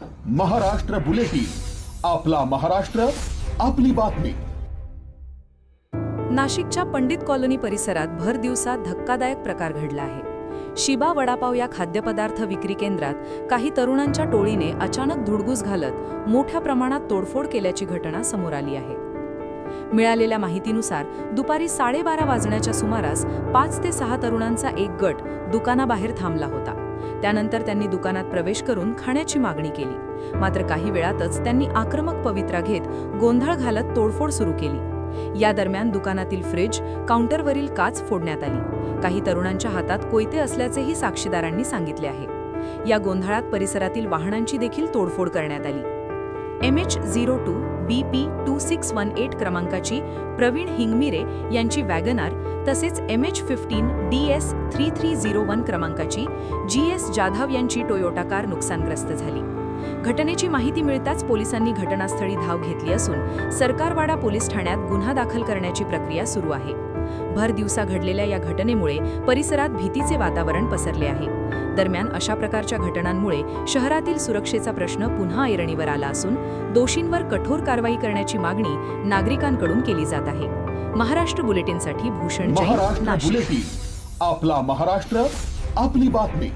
Maharashtra bulletin, आपला महाराष्ट्र, आपली बातमी. नाशिकच्या पंडित कॉलनी परिसरात भर दिवसात धक्कादायक प्रकार घडला आहे. शिबा वडापाव या खाद्यपदार्थ विक्री केंद्रात काही तरुणांच्या टोळीने अचानक धुडगूस घालत मोठ्या प्रमाणात तोडफोड केल्याची घटना समोर आली आहे. मिळालेल्या माहितीनुसार दुपारी 12:30 वाजण्याच्या सुमारास 5 ते 6 तरुणांचा एक गट दुकानाबाहेर थांबला होता. त्यानंतर त्यांनी दुकानात प्रवेश करून खाण्याची मागणी केली. मात्र काही वेळातच त्यांनी आक्रमक पवित्रा घेत गोंधळ घालत तोडफोड सुरू केली. या दरम्यान दुकानातील फ्रिज, काउंटरवरील काच फोडण्यात आली. काही तरुणांच्या हातात कोयते असल्याचेही साक्षीदारांनी सांगितले आहे. या गोंधळात परिसरातील वाहनांची देखील तोडफोड करण्यात आली. MH02 BP 2618 क्रमांकाची प्रवीण हिंगमिरे यांची वॅगनार तसेच MH15 DS 3301 क्रमांकाची GS जाधव यांची टोयोटा कार नुकसानग्रस्त झाली. घटनेची माहिती मिळताच पोलिसांनी घटनास्थळी धाव घेतली असून सरकारवाडा पोलीस ठाण्यात गुन्हा दाखल करण्याची प्रक्रिया सुरू आहे. भर दिवसा घडलेल्या या घटनेमुळे परिसरात भीतीचे वातावरण पसरले आहे. दरम्यान अशा प्रकारच्या घटनांमुळे शहरातील सुरक्षेचा प्रश्न पुन्हा ऐरणीवर आला असून दोषींवर कठोर कारवाई करण्याची मागणी नागरिकांकडून केली जात आहे. महाराष्ट्र बुलेटिनसाठी भूषण जैन, महाराष्ट्र नाशिक. बुलेटिन, आपला महाराष्ट्र, आपली बातमी.